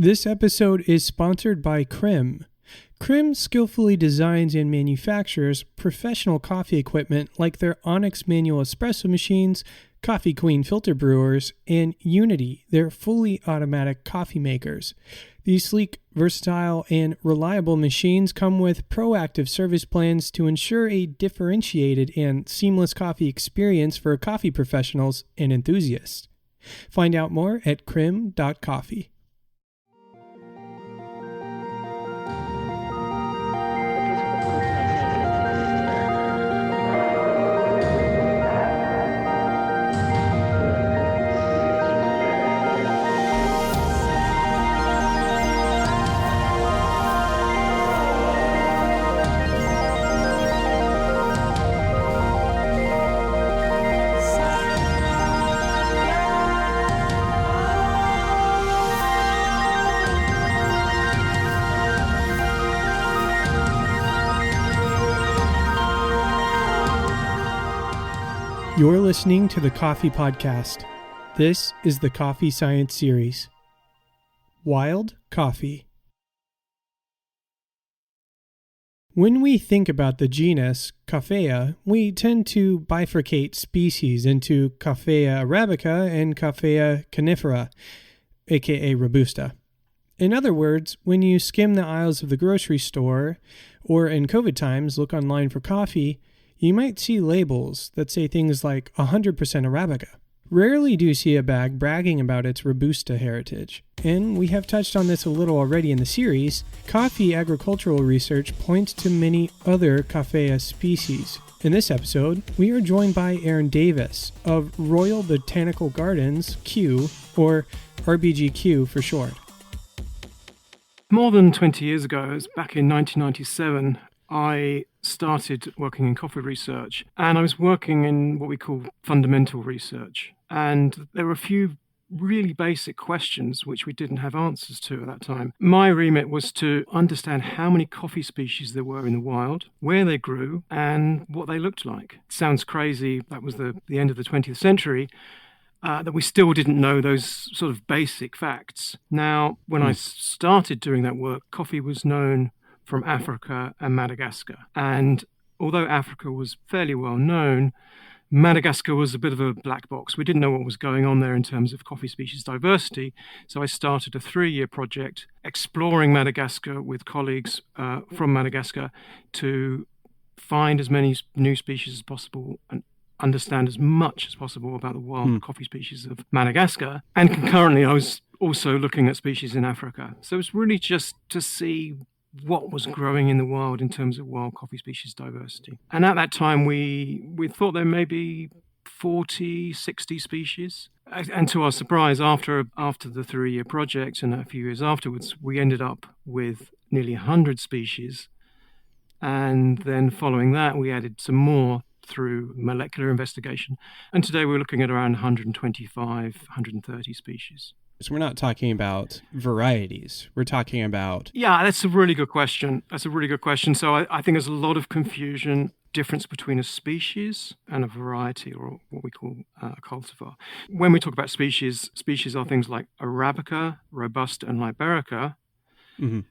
This episode is sponsored by Krim. Krim skillfully designs and manufactures professional coffee equipment like their Onyx manual espresso machines, Coffee Queen filter brewers, and Unity, their fully automatic coffee makers. These sleek, versatile, and reliable machines come with proactive service plans to ensure a differentiated and seamless coffee experience for coffee professionals and enthusiasts. Find out more at krim.coffee. You're listening to the Coffee Podcast. This is the Coffee Science Series. Wild Coffee. When we think about the genus Coffea, we tend to bifurcate species into Coffea arabica and Coffea canephora, aka Robusta. In other words, when you skim the aisles of the grocery store, or in COVID times look online for coffee, you might see labels that say things like 100% Arabica. Rarely do you see a bag bragging about its Robusta heritage. And we have touched on this a little already in the series. Coffee agricultural research points to many other Coffea species. In this episode, we are joined by Aaron Davis of Royal Botanical Gardens, Kew, or RBGQ for short. More than 20 years ago, it was back in 1997, I started working in coffee research, and I was working in what we call fundamental research. And there were a few really basic questions which we didn't have answers to at that time. My remit was to understand how many coffee species there were in the wild, where they grew, and what they looked like. It sounds crazy, that was the end of the 20th century, that we still didn't know those sort of basic facts. Now, when I started doing that work, coffee was known from Africa and Madagascar. And although Africa was fairly well known, Madagascar was a bit of a black box. We didn't know what was going on there in terms of coffee species diversity. So I started a 3-year project exploring Madagascar with colleagues from Madagascar to find as many new species as possible and understand as much as possible about the wild coffee species of Madagascar. And concurrently, I was also looking at species in Africa. So it's really just to see what was growing in the wild in terms of wild coffee species diversity. And at that time, we thought there may be 40, 60 species. And to our surprise, after the 3-year project and a few years afterwards, we ended up with nearly 100 species. And then following that, we added some more through molecular investigation. And today we're looking at around 125, 130 species. So we're not talking about varieties. We're talking about... Yeah, that's a really good question. So I think there's a lot of confusion, difference between a species and a variety, or what we call a cultivar. When we talk about species are things like Arabica, Robusta, and Liberica,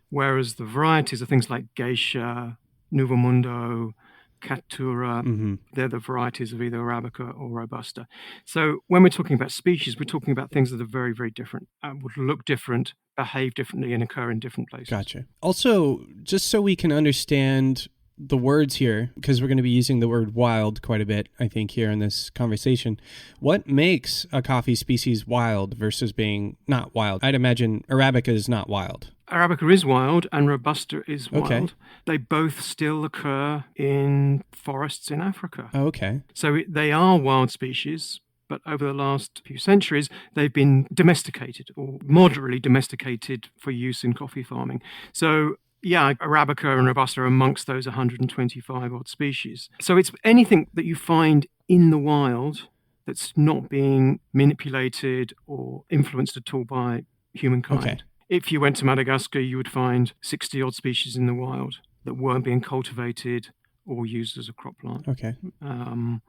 whereas the varieties are things like Geisha, Nuevo Mundo, Caturra. They're the varieties of either Arabica or Robusta. So when we're talking about species, we're talking about things that are very, very different, would look different, behave differently, and occur in different places. Gotcha. Also, just so we can understand the words here, because we're going to be using the word wild quite a bit, I think, here in this conversation. What makes a coffee species wild versus being not wild? I'd imagine Arabica is not wild. Arabica is wild and Robusta is wild. Okay. They both still occur in forests in Africa. Oh, okay. So they are wild species, but over the last few centuries, they've been domesticated or moderately domesticated for use in coffee farming. So yeah, Arabica and Robusta are amongst those 125 odd species. So it's anything that you find in the wild that's not being manipulated or influenced at all by humankind. Okay. If you went to Madagascar, you would find 60 odd species in the wild that weren't being cultivated or used as a crop plant. Okay.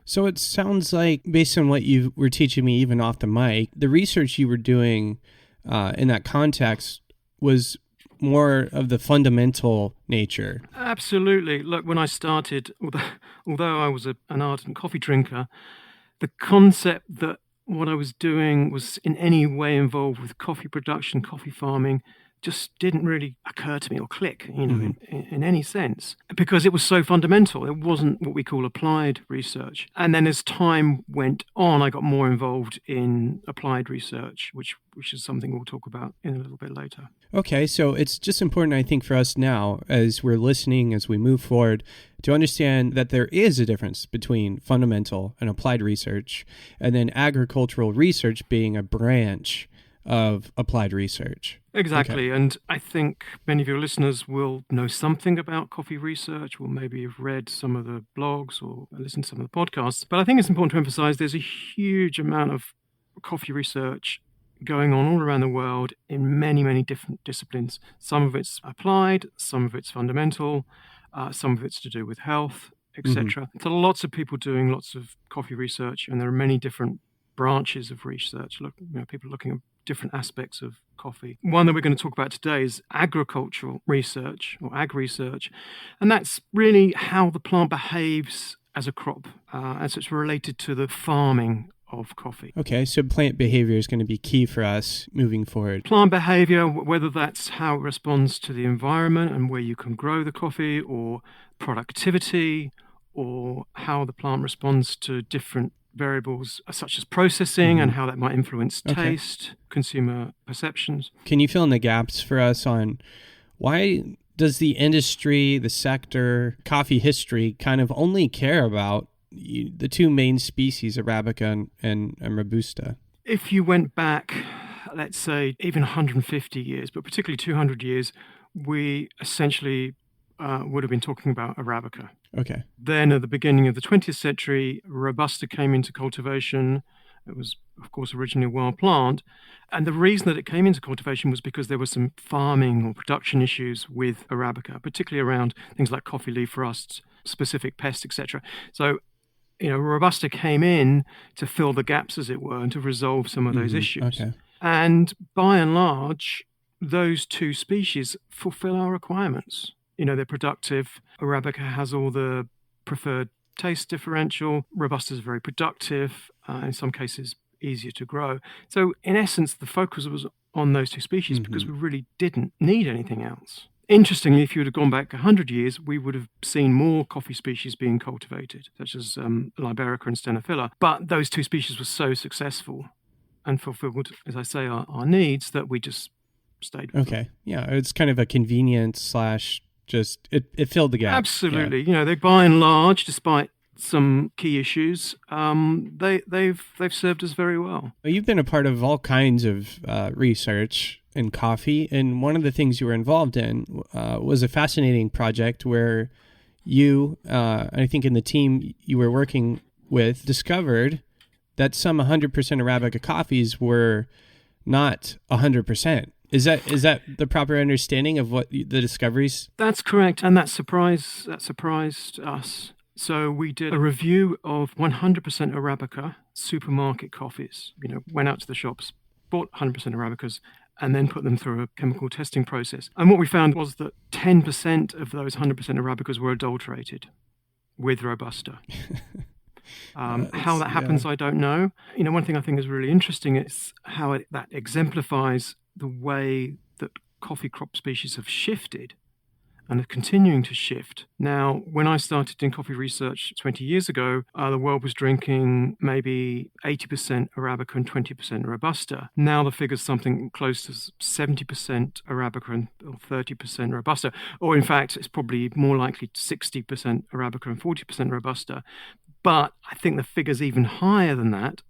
So it sounds like, based on what you were teaching me even off the mic, the research you were doing in that context was more of the fundamental nature. Absolutely. Look, when I started, although I was an ardent coffee drinker, the concept that what I was doing was in any way involved with coffee production, coffee farming, just didn't really occur to me or click, in any sense, because it was so fundamental. It wasn't what we call applied research. And then as time went on, I got more involved in applied research, which is something we'll talk about in a little bit later. Okay, so it's just important, I think, for us now, as we're listening, as we move forward, to understand that there is a difference between fundamental and applied research, and then agricultural research being a branch of applied research. Exactly. Okay. And I think many of your listeners will know something about coffee research, or maybe have read some of the blogs or listened to some of the podcasts. But I think it's important to emphasize there's a huge amount of coffee research going on all around the world in many, many different disciplines. Some of it's applied, some of it's fundamental, some of it's to do with health, etc. So lots of people doing lots of coffee research, and there are many different branches of research. People looking at different aspects of coffee. One that we're going to talk about today is agricultural research, or ag research, and that's really how the plant behaves as a crop, as it's related to the farming of coffee. Okay, so plant behavior is going to be key for us moving forward. Plant behavior, whether that's how it responds to the environment and where you can grow the coffee, or productivity, or how the plant responds to different variables such as processing and how that might influence taste, consumer perceptions. Can you fill in the gaps for us on why does the industry, the sector, coffee history kind of only care about the two main species, Arabica and Robusta? If you went back, let's say, even 150 years, but particularly 200 years, we essentially would have been talking about Arabica. Okay. Then at the beginning of the 20th century, Robusta came into cultivation. It was, of course, originally a wild plant. And the reason that it came into cultivation was because there were some farming or production issues with Arabica, particularly around things like coffee leaf rusts, specific pests, etc. So, Robusta came in to fill the gaps, as it were, and to resolve some of those issues. Okay. And by and large, those two species fulfill our requirements. They're productive. Arabica has all the preferred taste differential. Robusta is very productive, in some cases easier to grow. So in essence, the focus was on those two species because we really didn't need anything else. Interestingly, if you would have gone back 100 years, we would have seen more coffee species being cultivated, such as Liberica and Stenophylla. But those two species were so successful and fulfilled, as I say, our needs, that we just stayed with them. Yeah, it's kind of a convenience / just it filled the gap. Absolutely. Yeah. They by and large, despite some key issues, they've served us very well. You've been a part of all kinds of research in coffee, and one of the things you were involved in was a fascinating project where you, I think in the team you were working with, discovered that some 100% Arabica coffees were not 100%. Is that the proper understanding of what the discoveries? That's correct, and that surprised us. So we did a review of 100% Arabica supermarket coffees. Went out to the shops, bought 100% Arabicas, and then put them through a chemical testing process. And what we found was that 10% of those 100% Arabicas were adulterated with Robusta. How that happens, I don't know. One thing I think is really interesting is how that exemplifies the way that coffee crop species have shifted and are continuing to shift. Now, when I started in coffee research 20 years ago, the world was drinking maybe 80% Arabica and 20% Robusta. Now the figure's something close to 70% Arabica and 30% Robusta. Or in fact, it's probably more likely 60% Arabica and 40% Robusta. But I think the figure's even higher than that,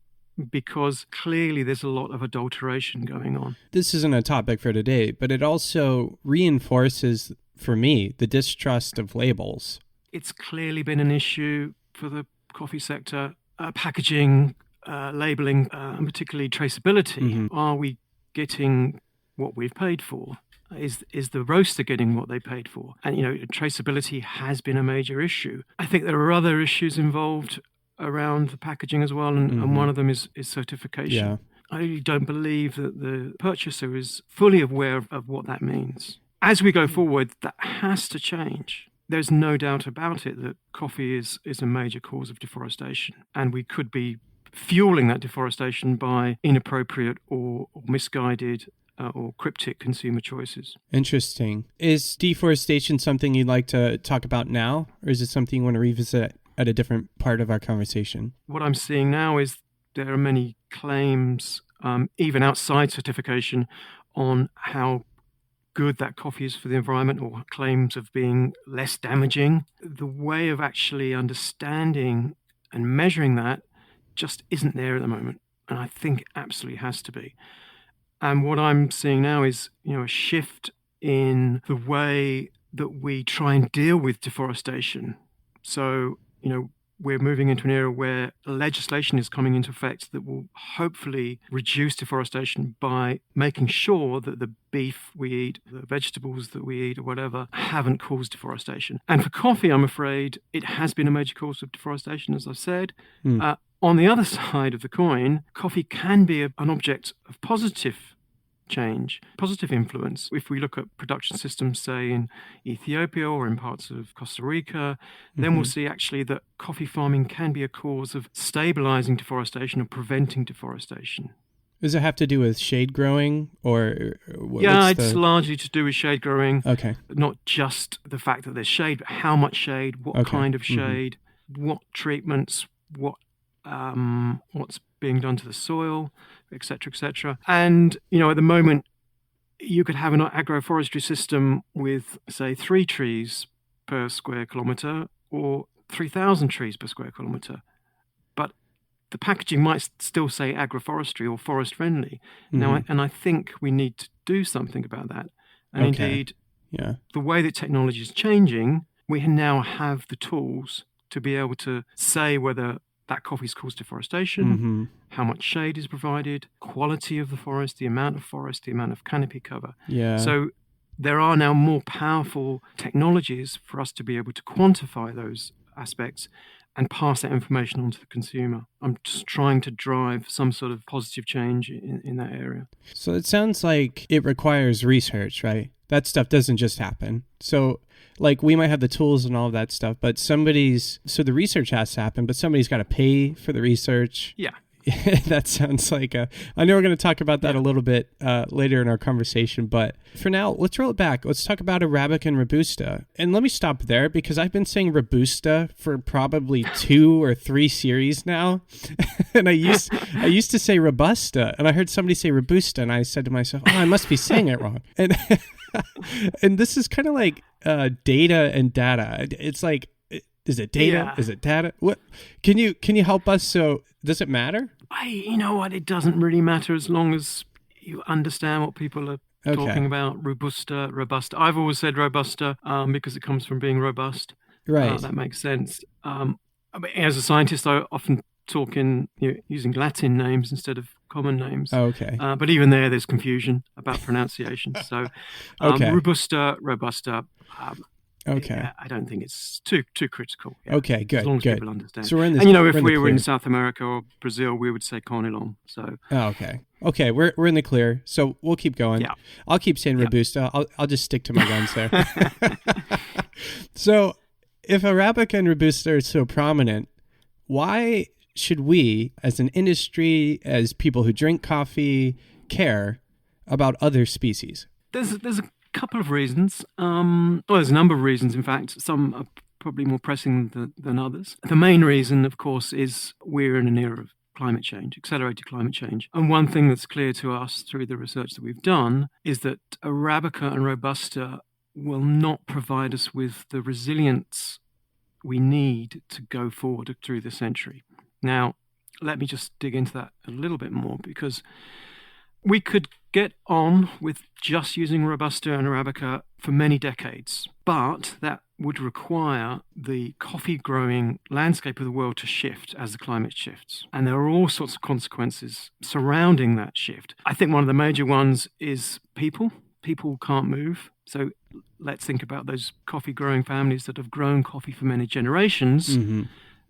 because clearly there's a lot of adulteration going on. This isn't a topic for today, but it also reinforces, for me, the distrust of labels. It's clearly been an issue for the coffee sector. Packaging, labeling, and particularly traceability. Are we getting what we've paid for? Is the roaster getting what they paid for? And, traceability has been a major issue. I think there are other issues involved around the packaging as well, and one of them is certification. I really don't believe that the purchaser is fully aware of what that means. As we go forward, that has to change. There's no doubt about it that coffee is a major cause of deforestation, and we could be fueling that deforestation by inappropriate or misguided or cryptic consumer choices. Interesting. Is deforestation something you'd like to talk about now, or is it something you want to revisit at a different part of our conversation? What I'm seeing now is there are many claims, even outside certification, on how good that coffee is for the environment, or claims of being less damaging. The way of actually understanding and measuring that just isn't there at the moment, and I think absolutely has to be. And what I'm seeing now is, a shift in the way that we try and deal with deforestation. So, we're moving into an era where legislation is coming into effect that will hopefully reduce deforestation by making sure that the beef we eat, the vegetables that we eat or whatever, haven't caused deforestation. And for coffee, I'm afraid it has been a major cause of deforestation, as I've said. On the other side of the coin, coffee can be an object of positive change, positive influence. If we look at production systems, say in Ethiopia or in parts of Costa Rica, then we'll see actually that coffee farming can be a cause of stabilizing deforestation or preventing deforestation. Does it have to do with shade growing, or it's largely to do with shade growing. Okay. Not just the fact that there's shade, but how much shade, what kind of shade, what treatments, what's being done to the soil, etc., etc. And, at the moment, you could have an agroforestry system with, say, 3 trees per square kilometre or 3,000 trees per square kilometre. But the packaging might still say agroforestry or forest friendly. Now, and I think we need to do something about that. And indeed, the way that technology is changing, we now have the tools to be able to say whether that coffee's caused deforestation, how much shade is provided, quality of the forest, the amount of canopy cover. Yeah. So there are now more powerful technologies for us to be able to quantify those aspects and pass that information on to the consumer. I'm just trying to drive some sort of positive change in that area. So it sounds like it requires research, right? That stuff doesn't just happen. So we might have the tools and all of that stuff, but so the research has to happen, but somebody's got to pay for the research. Yeah. That sounds like I know we're going to talk about that a little bit later in our conversation, but for now, let's roll it back. Let's talk about Arabica and Robusta. And let me stop there because I've been saying Robusta for probably 2 or 3 series now. And I used to say Robusta, and I heard somebody say Robusta, and I said to myself, I must be saying it wrong. And and this is kind of like data and data. It's like, is it data? Yeah. Is it data? What can you help us? So does it matter? You know what? It doesn't really matter as long as you understand what people are talking about. Robusta. I've always said Robusta because it comes from being robust. Right. That makes sense. As a scientist, I often talk in using Latin names instead of common names. Oh, okay. But even there's confusion about pronunciation. So Robusta. Okay. I don't think it's too critical. Yeah. Okay, good. As long as good. people understand. So we're in this. And if we were in South America or Brazil, we would say Cornelon. So. Oh, okay. Okay, we're in the clear. So we'll keep going. Yeah. I'll keep saying Robusta. I'll just stick to my guns there. So, if Arabica and Robusta are so prominent, why should we, as an industry, as people who drink coffee, care about other species? There's a couple of reasons. There's a number of reasons, in fact. Some are probably more pressing than others. The main reason, of course, is we're in an era of climate change, accelerated climate change. And one thing that's clear to us through the research that we've done is that Arabica and Robusta will not provide us with the resilience we need to go forward through the century. Now, let me just dig into that a little bit more, because we could get on with just using Robusta and Arabica for many decades, but that would require the coffee growing landscape of the world to shift as the climate shifts. And there are all sorts of consequences surrounding that shift. I think one of the major ones is people. People can't move. So let's think about those coffee growing families that have grown coffee for many generations.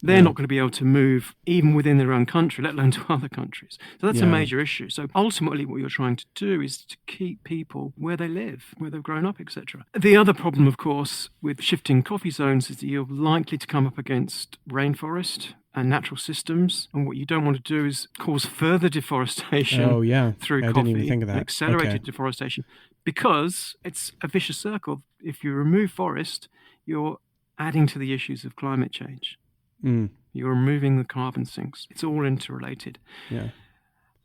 They're not going to be able to move even within their own country, let alone to other countries. So that's a major issue. So ultimately what you're trying to do is to keep people where they live, where they've grown up, etc. The other problem, of course, with shifting coffee zones is that you're likely to come up against rainforest and natural systems. And what you don't want to do is cause further deforestation through I coffee, didn't even think of that. accelerated deforestation, because it's a vicious circle. If you remove forest, you're adding to the issues of climate change. You're removing the carbon sinks. It's all interrelated. Yeah.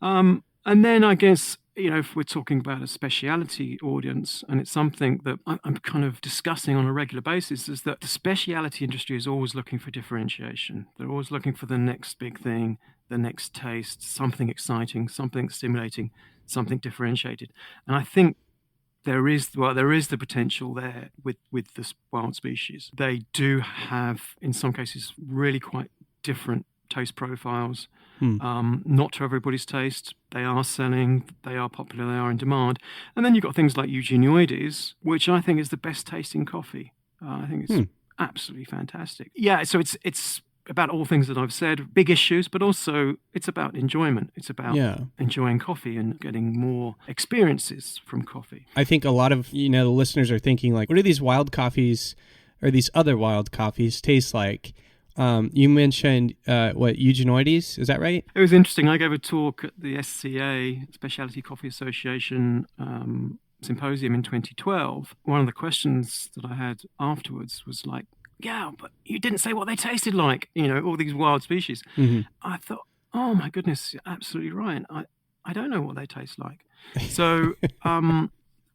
And then I guess, if we're talking about a specialty audience, and it's something that I'm kind of discussing on a regular basis, is that the specialty industry is always looking for differentiation. They're always looking for the next big thing, the next taste, something exciting, something stimulating, something differentiated. And I think there is the potential there with the wild species. They do have, in some cases, really quite different taste profiles. Not to everybody's taste. They are selling, they are popular, they are in demand. And then you've got things like Eugenioides, which I think is the best tasting coffee. I think it's absolutely fantastic. Yeah, so it's about all things that I've said, big issues, but also it's about enjoyment. It's about enjoying coffee and getting more experiences from coffee. I think a lot of, the listeners are thinking like, what do these wild coffees or these other wild coffees taste like? You mentioned, Eugenioides, is that right? It was interesting. I gave a talk at the SCA, Specialty Coffee Association, symposium in 2012. One of the questions that I had afterwards was like, yeah, but you didn't say what they tasted like, all these wild species. I thought, oh my goodness, you're absolutely right. I don't know what they taste like. So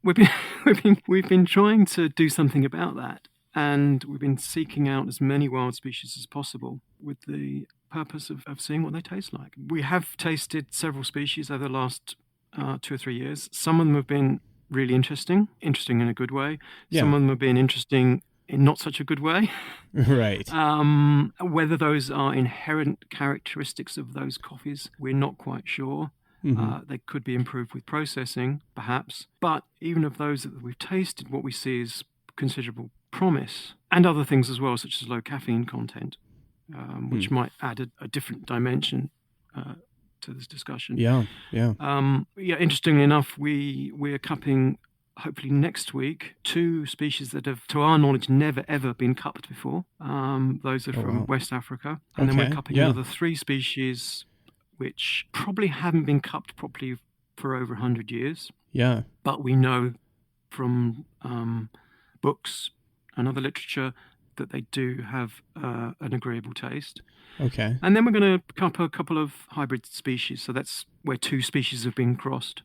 we've been trying to do something about that. And we've been seeking out as many wild species as possible with the purpose of seeing what they taste like. We have tasted several species over the last 2 or 3 years. Some of them have been really interesting in a good way. Yeah. Some of them have been interesting in not such a good way. Right. Whether those are inherent characteristics of those coffees, we're not quite sure. They could be improved with processing, perhaps. But even of those that we've tasted, what we see is considerable promise, and other things as well, such as low caffeine content, which might add a different dimension to this discussion. Yeah. Interestingly enough, we're cupping, hopefully next week, 2 species that have, to our knowledge, never ever been cupped before. Those are from West Africa, and then we're cupping another 3 species which probably haven't been cupped properly for over 100 years. Yeah, but we know from books and other literature that they do have an agreeable taste. Okay. And then we're going to cup a couple of hybrid species. So that's where 2 species have been crossed.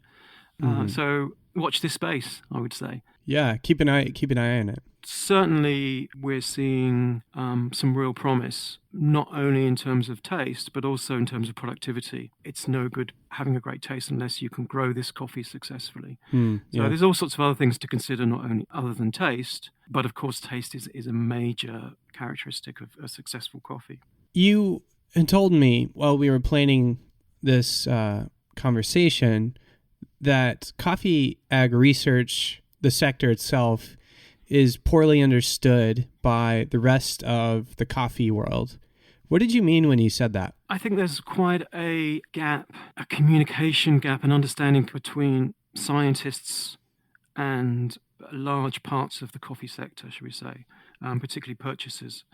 So watch this space, I would say. Yeah, keep an eye on it. Certainly, we're seeing some real promise, not only in terms of taste, but also in terms of productivity. It's no good having a great taste unless you can grow this coffee successfully. So there's all sorts of other things to consider, not only other than taste, but of course, taste is a major characteristic of a successful coffee. You had told me while we were planning this conversation that coffee ag research, the sector itself, is poorly understood by the rest of the coffee world. What did you mean when you said that? I think there's quite a gap, a communication gap, an understanding between scientists and large parts of the coffee sector, should we say, particularly purchasers,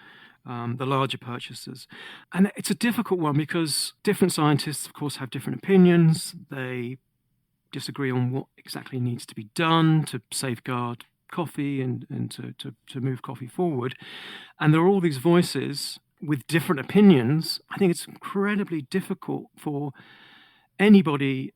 the larger purchasers. And it's a difficult one because different scientists, of course, have different opinions. They disagree on what exactly needs to be done to safeguard coffee and to move coffee forward. And there are all these voices with different opinions. I think it's incredibly difficult for anybody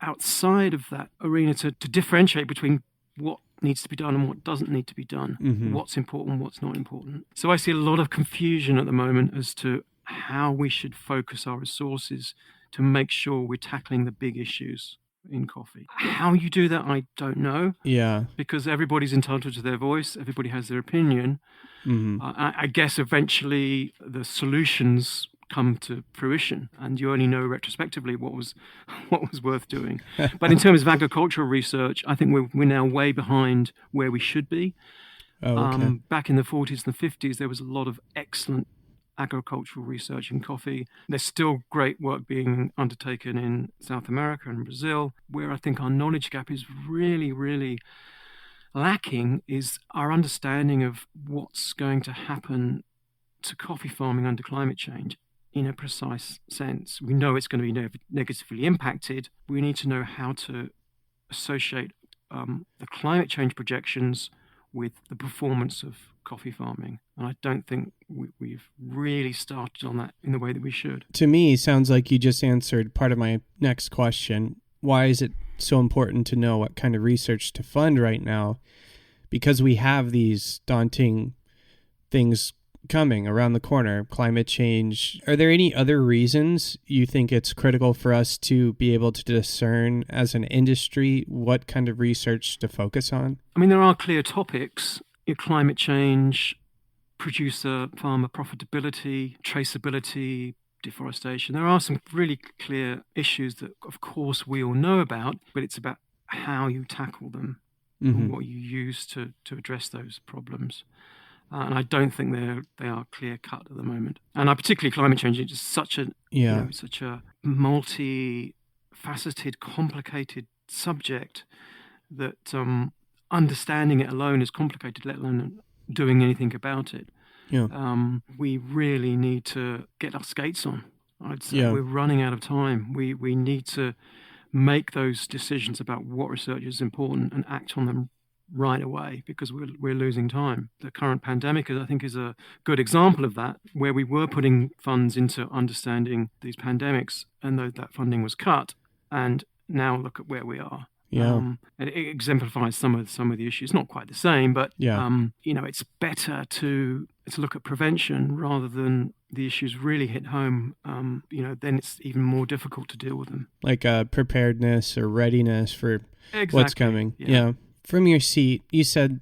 outside of that arena to differentiate between what needs to be done and what doesn't need to be done, what's important, what's not important. So I see a lot of confusion at the moment as to how we should focus our resources to make sure we're tackling the big issues in coffee. How you do that, I don't know. Yeah. Because everybody's entitled to their voice. Everybody has their opinion. I guess eventually the solutions come to fruition and you only know retrospectively what was worth doing. But in terms of agricultural research, I think we're now way behind where we should be. Back in the 40s and the 50s, there was a lot of excellent agricultural research in coffee. There's still great work being undertaken in South America and Brazil. Where I think our knowledge gap is really, really lacking is our understanding of what's going to happen to coffee farming under climate change in a precise sense. We know it's going to be negatively impacted. We need to know how to associate the climate change projections with the performance of coffee farming. And I don't think we've really started on that in the way that we should. To me, sounds like you just answered part of my next question. Why is it so important to know what kind of research to fund right now? Because we have these daunting things coming around the corner, climate change. Are there any other reasons you think it's critical for us to be able to discern as an industry what kind of research to focus on? I mean, there are clear topics: climate change, producer farmer profitability, traceability, deforestation. There are some really clear issues that, of course, we all know about, but it's about how you tackle them and what you use to address those problems. And I don't think they are clear cut at the moment. And particularly climate change is such a such a multi-faceted, complicated subject that understanding it alone is complicated, let alone doing anything about it. Yeah. We really need to get our skates on. I'd say we're running out of time. We need to make those decisions about what research is important and act on them right away, because we're losing time. The current pandemic, I think, is a good example of that, where we were putting funds into understanding these pandemics, and that funding was cut, and now look at where we are. Yeah. It exemplifies some of the issues. Not quite the same, but it's better to look at prevention rather than the issues really hit home. Then it's even more difficult to deal with them. Like preparedness or readiness for what's coming. Yeah. From your seat, you said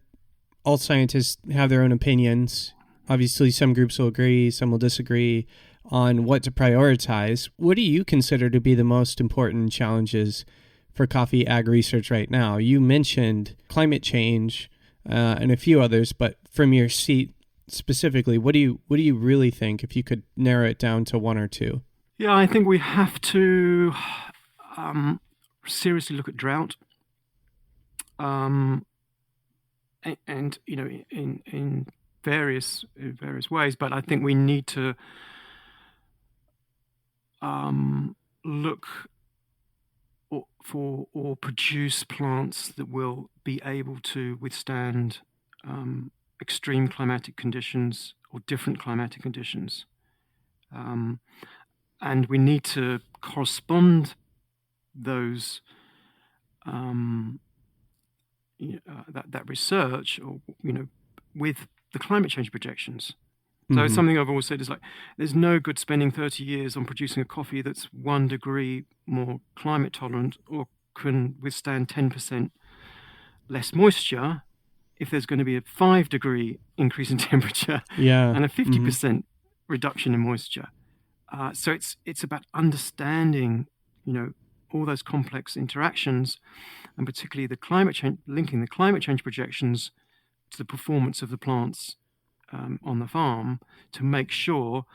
all scientists have their own opinions. Obviously, some groups will agree, some will disagree on what to prioritize. What do you consider to be the most important challenges for coffee ag research right now? You mentioned climate change and a few others, but from your seat specifically, what do you really think, if you could narrow it down to one or two? Yeah, I think we have to seriously look at drought. And in various ways, but I think we need to look for or produce plants that will be able to withstand extreme climatic conditions or different climatic conditions, and we need to correspond those that research, or with the climate change projections. So it's something I've always said is like, there's no good spending 30 years on producing a coffee that's 1 degree more climate tolerant or can withstand 10% less moisture if there's going to be a 5 degree increase in temperature and a 50% reduction in moisture. So it's about understanding, all those complex interactions, and particularly the climate change, linking the climate change projections to the performance of the plants on the farm, to make sure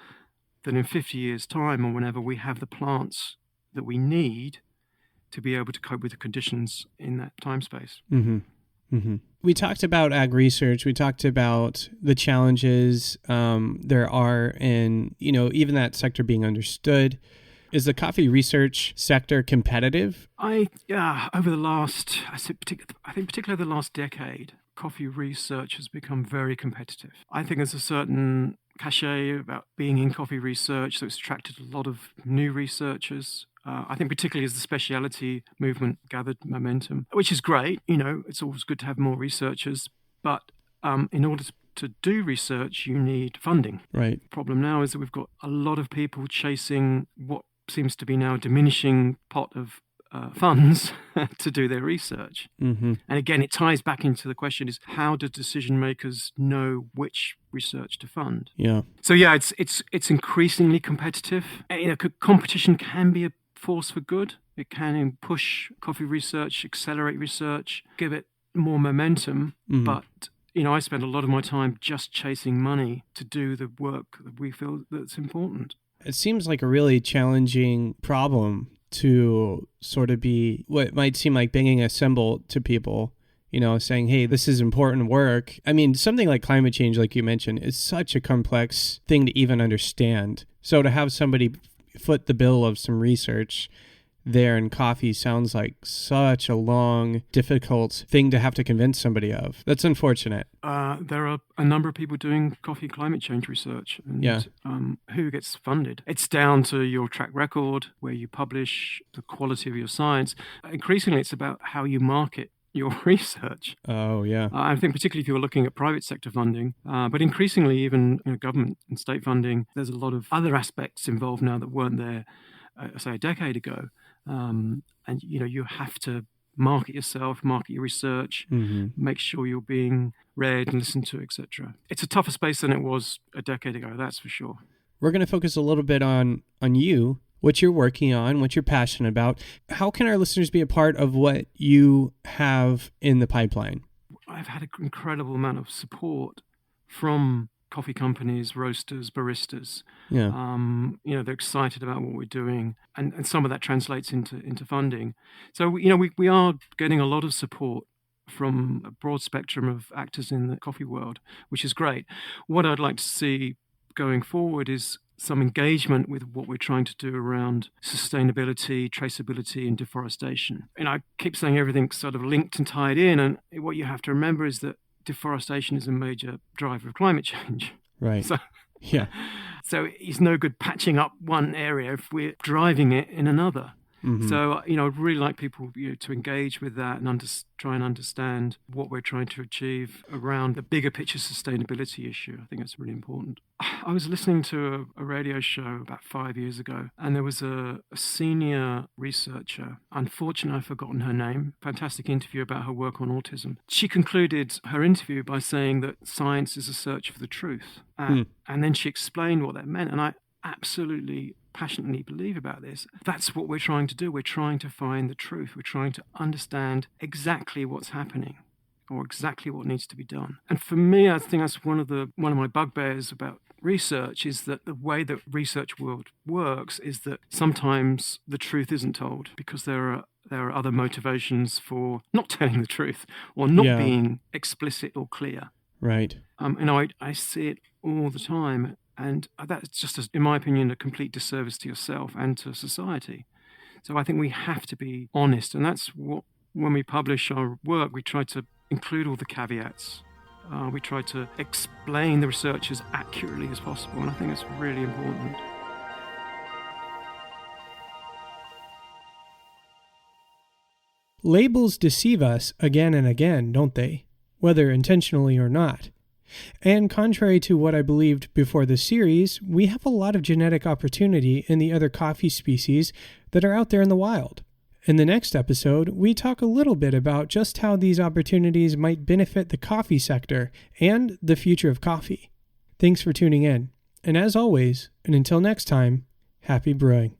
that in 50 years' time or whenever, we have the plants that we need to be able to cope with the conditions in that time space. We talked about ag research. We talked about the challenges there are in, even that sector being understood. Is the coffee research sector competitive? Over the last, I think particularly the last decade, coffee research has become very competitive. I think there's a certain cachet about being in coffee research, so it's attracted a lot of new researchers. I think particularly as the specialty movement gathered momentum, which is great. It's always good to have more researchers, but in order to do research, you need funding. Right. The problem now is that we've got a lot of people chasing what seems to be now a diminishing pot of funds to do their research. And again, it ties back into the question is, how do decision makers know which research to fund? So it's increasingly competitive. Competition can be a force for good. It can push coffee research, accelerate research, give it more momentum, but I spend a lot of my time just chasing money to do the work that we feel that's important. It seems like a really challenging problem to sort of be what might seem like banging a cymbal to people, saying, hey, this is important work. I mean, something like climate change, like you mentioned, is such a complex thing to even understand. So to have somebody foot the bill of some research there in coffee sounds like such a long, difficult thing to have to convince somebody of. That's unfortunate. There are a number of people doing coffee climate change research. And, who gets funded? It's down to your track record, where you publish, the quality of your science. Increasingly, it's about how you market your research. Oh, yeah. I think particularly if you're looking at private sector funding, but increasingly even government and state funding, there's a lot of other aspects involved now that weren't there, say, a decade ago. And you have to market yourself, market your research, make sure you're being read and listened to, etc. It's a tougher space than it was a decade ago, that's for sure. We're going to focus a little bit on you, what you're working on, what you're passionate about. How can our listeners be a part of what you have in the pipeline? I've had an incredible amount of support from coffee companies, roasters, baristas. Yeah. They're excited about what we're doing, and some of that translates into funding. So, we are getting a lot of support from a broad spectrum of actors in the coffee world, which is great. What I'd like to see going forward is some engagement with what we're trying to do around sustainability, traceability, and deforestation. And I keep saying everything's sort of linked and tied in, and what you have to remember is that deforestation is a major driver of climate change. Right. So, yeah. So it's no good patching up one area if we're driving it in another. So, I'd really like people to engage with that and try and understand what we're trying to achieve around the bigger picture sustainability issue. I think that's really important. I was listening to a radio show about 5 years ago, and there was a senior researcher. Unfortunately, I've forgotten her name. Fantastic interview about her work on autism. She concluded her interview by saying that science is a search for the truth. And then she explained what that meant, and I absolutely passionately believe about this. That's what we're trying to do. We're trying to find the truth. We're trying to understand exactly what's happening or exactly what needs to be done. And for me, I think that's one of my bugbears about research, is that the way that research world works is that sometimes the truth isn't told because there are other motivations for not telling the truth or not being explicit or clear. Right. I see it all the time. And that's just, in my opinion, a complete disservice to yourself and to society. So I think we have to be honest. And that's what, when we publish our work, we try to include all the caveats. We try to explain the research as accurately as possible. And I think that's really important. Labels deceive us again and again, don't they? Whether intentionally or not. And contrary to what I believed before the series, we have a lot of genetic opportunity in the other coffee species that are out there in the wild. In the next episode, we talk a little bit about just how these opportunities might benefit the coffee sector and the future of coffee. Thanks for tuning in. And as always, and until next time, happy brewing.